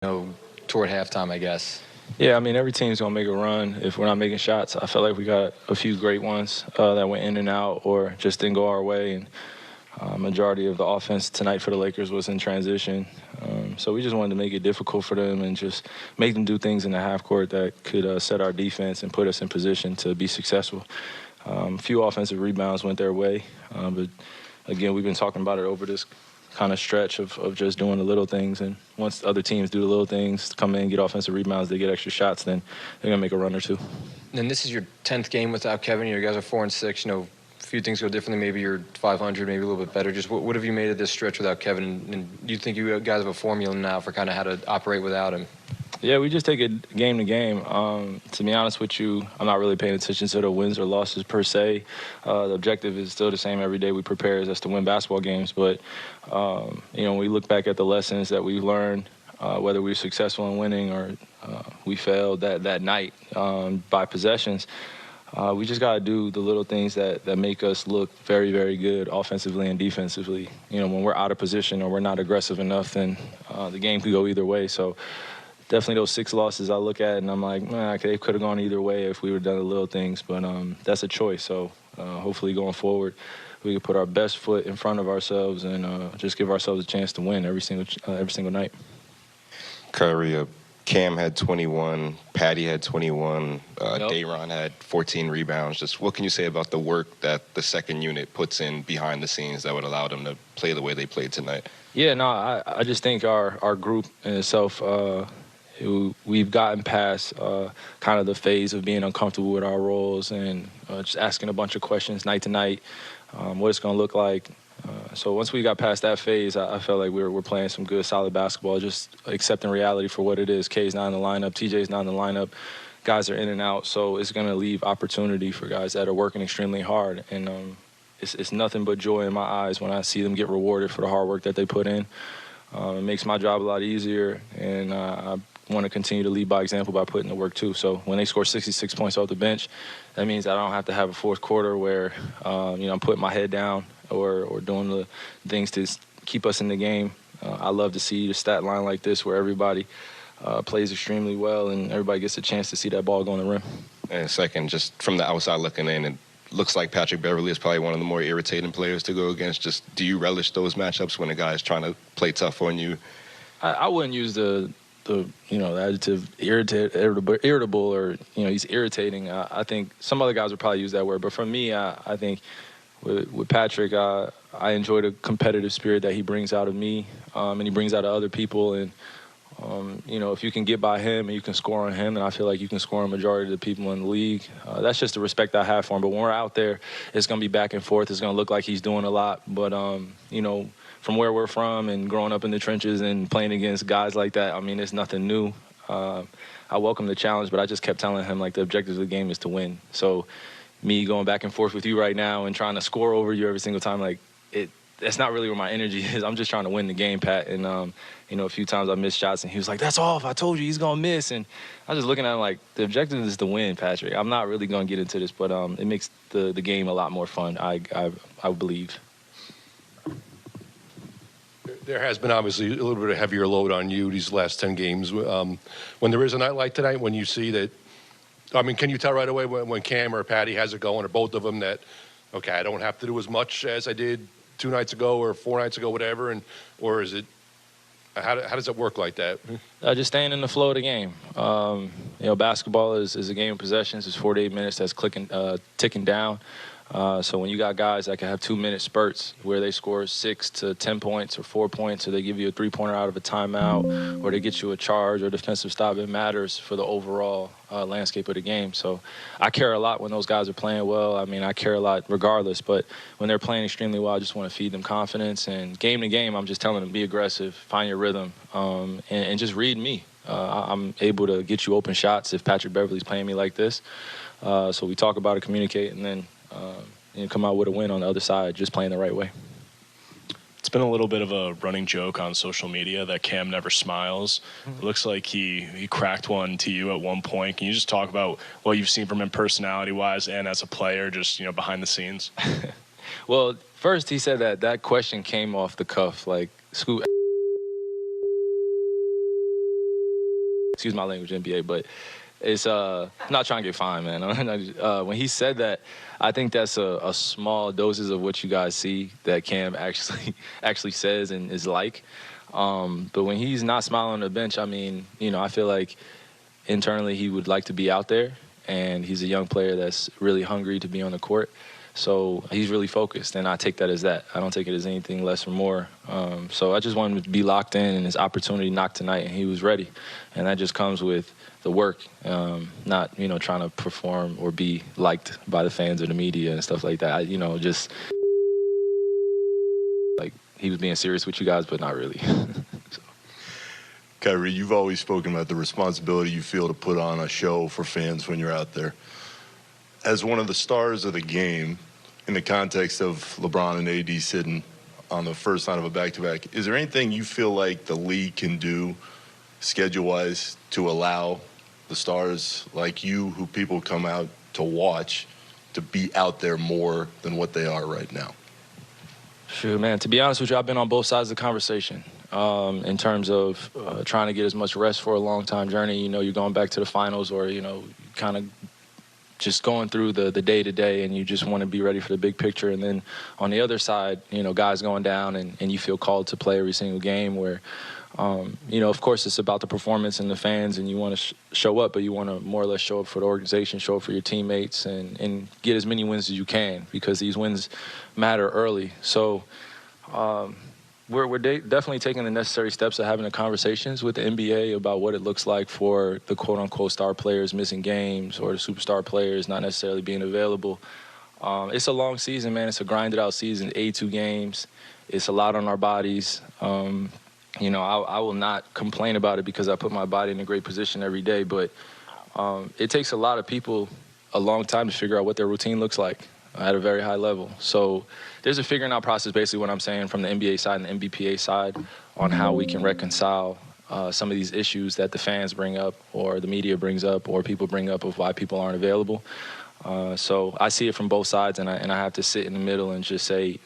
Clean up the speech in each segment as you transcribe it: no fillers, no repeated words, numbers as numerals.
toward halftime, I guess. Yeah, I mean, every team's going to make a run if we're not making shots. I felt like we got a few great ones that went in and out or just didn't go our way. And majority of the offense tonight for the Lakers was in transition. So we just wanted to make it difficult for them and just make them do things in the half court that could set our defense and put us in position to be successful. A few offensive rebounds went their way. But, again, we've been talking about it over this kind of stretch of just doing the little things. And once other teams do the little things, come in, get offensive rebounds, they get extra shots, then they're going to make a run or two. And this is your 10th game without Kevin. You guys are 4-6. A few things go differently. Maybe you're 500, maybe a little bit better. Just what have you made of this stretch without Kevin? And do you think you guys have a formula now for kind of how to operate without him? Yeah, we just take it game to game. To be honest with you, I'm not really paying attention to the wins or losses per se. The objective is still the same every day we prepare as us to win basketball games. But, when we look back at the lessons that we've learned, whether we were successful in winning or we failed that night by possessions, we just got to do the little things that make us look very, very good offensively and defensively. When we're out of position or we're not aggressive enough, then the game could go either way. So definitely those 6 losses I look at and I'm like, they could have gone either way if we would have done the little things. But that's a choice. So hopefully going forward, we can put our best foot in front of ourselves and just give ourselves a chance to win every single night. KYRIE, Cam had 21, Patty had 21, Day'Ron had 14 rebounds. Just what can you say about the work that the second unit puts in behind the scenes that would allow them to play the way they played tonight? Yeah, no, I just think our group in itself, we've gotten past kind of the phase of being uncomfortable with our roles and just asking a bunch of questions night to night, what it's going to look like. So once we got past that phase, I felt like we're playing some good, solid basketball, just accepting reality for what it is. K's not in the lineup, TJ's not in the lineup. Guys are in and out, so it's going to leave opportunity for guys that are working extremely hard. And it's nothing but joy in my eyes when I see them get rewarded for the hard work that they put in. It makes my job a lot easier, and I want to continue to lead by example by putting the work too. So when they score 66 points off the bench, that means I don't have to have a fourth quarter where I'm putting my head down or doing the things to keep us in the game. I love to see the stat line like this where everybody plays extremely well and everybody gets a chance to see that ball go on the rim. And second, just from the outside looking in, it looks like Patrick Beverley is probably one of the more irritating players to go against. Just do you relish those matchups when a guy is trying to play tough on you? I wouldn't use the adjective irritable or he's irritating. I think some other guys would probably use that word, but for me, I think with Patrick, I enjoy the competitive spirit that he brings out of me, and he brings out of other people. And if you can get by him and you can score on him, and I feel like you can score on a majority of the people in the league, that's just the respect I have for him. But when we're out there, it's going to be back and forth. It's going to look like he's doing a lot, but from where we're from and growing up in the trenches and playing against guys like that, I mean, it's nothing new. I welcome the challenge, but I just kept telling him, the objective of the game is to win. So me going back and forth with you right now and trying to score over you every single time, that's not really where my energy is. I'm just trying to win the game, Pat. And, a few times I missed shots, and he was like, that's off. I told you he's going to miss. And I was just looking at him like, the objective is to win, Patrick. I'm not really going to get into this, but it makes the game a lot more fun, I believe. There has been obviously a little bit of heavier load on you these last 10 games. When there is a night like tonight, when you see that, can you tell right away when Cam or Patty has it going, or both of them, that, okay, I don't have to do as much as I did 2 nights ago or 4 nights ago, whatever, or is it, how does it work like that? Just staying in the flow of the game. Basketball is a game of possessions. It's 48 minutes that's ticking down. So when you got guys that can have 2-minute spurts where they score 6 to 10 points or 4 points, or they give you a 3-pointer out of a timeout, or they get you a charge or defensive stop, it matters for the overall landscape of the game. So I care a lot when those guys are playing well. I care a lot regardless, but when they're playing extremely well, I just want to feed them confidence. And game to game, I'm just telling them, be aggressive, find your rhythm, and just read me. I'm able to get you open shots if Patrick Beverley's playing me like this. So we talk about it, communicate, and then come out with a win on the other side, just playing the right way. It's been a little bit of a running joke on social media that Cam never smiles. It looks like he cracked one to you at one point. Can you just talk about what you've seen from him personality-wise and as a player, just behind the scenes? Well, first he said that question came off the cuff, like Scoot. excuse my language, NBA, but it's I'm not trying to get fined, man. When he said that, I think that's a small doses of what you guys see that Cam actually says and is like. But when he's not smiling on the bench, I mean, I feel like internally he would like to be out there, and he's a young player that's really hungry to be on the court. So he's really focused, and I take that as that. I don't take it as anything less or more. So I just want him to be locked in, and his opportunity knocked tonight, and he was ready. And that just comes with the work, not, trying to perform or be liked by the fans or the media and stuff like that. Just like he was being serious with you guys, but not really. So. KYRIE, you've always spoken about the responsibility you feel to put on a show for fans when you're out there. As one of the stars of the game, in the context of LeBron and AD sitting on the first night of a back-to-back, is there anything you feel like the league can do schedule-wise to allow the stars like you, who people come out to watch, to be out there more than what they are right now? Sure, man. To be honest with you, I've been on both sides of the conversation in terms of trying to get as much rest for a long-time journey. You're going back to the finals, or, kind of just going through the day-to-day, and you just want to be ready for the big picture. And then on the other side, guys going down, and you feel called to play every single game where, of course, it's about the performance and the fans, and you want to show up, but you want to more or less show up for the organization, show up for your teammates, and get as many wins as you can, because these wins matter early. So we're definitely taking the necessary steps of having the conversations with the NBA about what it looks like for the quote-unquote star players missing games, or the superstar players not necessarily being available. It's a long season, man. It's a grinded-out season, 82 games. It's a lot on our bodies. I will not complain about it because I put my body in a great position every day, but it takes a lot of people a long time to figure out what their routine looks like at a very high level. So there's a figuring out process, basically what I'm saying, from the NBA side and the NBPA side, on how we can reconcile some of these issues that the fans bring up, or the media brings up, or people bring up, of why people aren't available. So I see it from both sides, and I have to sit in the middle and just say,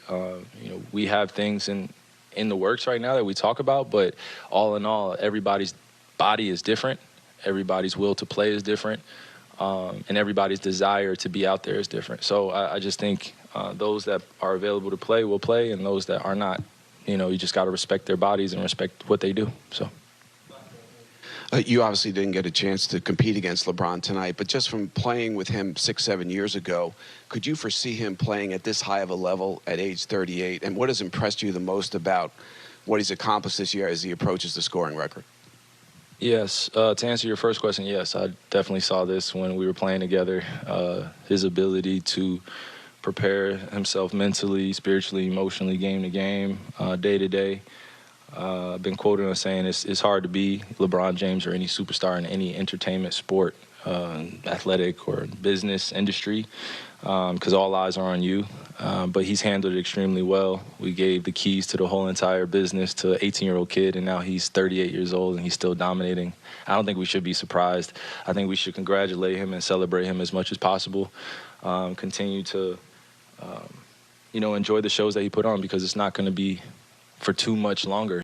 we have things in the works right now that we talk about, but all in all, everybody's body is different, everybody's will to play is different, and everybody's desire to be out there is different. So I just think those that are available to play will play, and those that are not, you just got to respect their bodies and respect what they do. So. You obviously didn't get a chance to compete against LeBron tonight, but just from playing with him 6-7 years ago, could you foresee him playing at this high of a level at age 38? And what has impressed you the most about what he's accomplished this year as he approaches the scoring record? Yes. To answer your first question, yes, I definitely saw this when we were playing together. His ability to prepare himself mentally, spiritually, emotionally, game to game, day to day. I've been quoted on saying it's hard to be LeBron James or any superstar in any entertainment, sport, athletic, or business industry, because all eyes are on you. But he's handled it extremely well. We gave the keys to the whole entire business to an 18-year-old kid, and now he's 38 years old, and he's still dominating. I don't think we should be surprised. I think we should congratulate him and celebrate him as much as possible. Continue to, enjoy the shows that he put on, because it's not going to be for too much longer.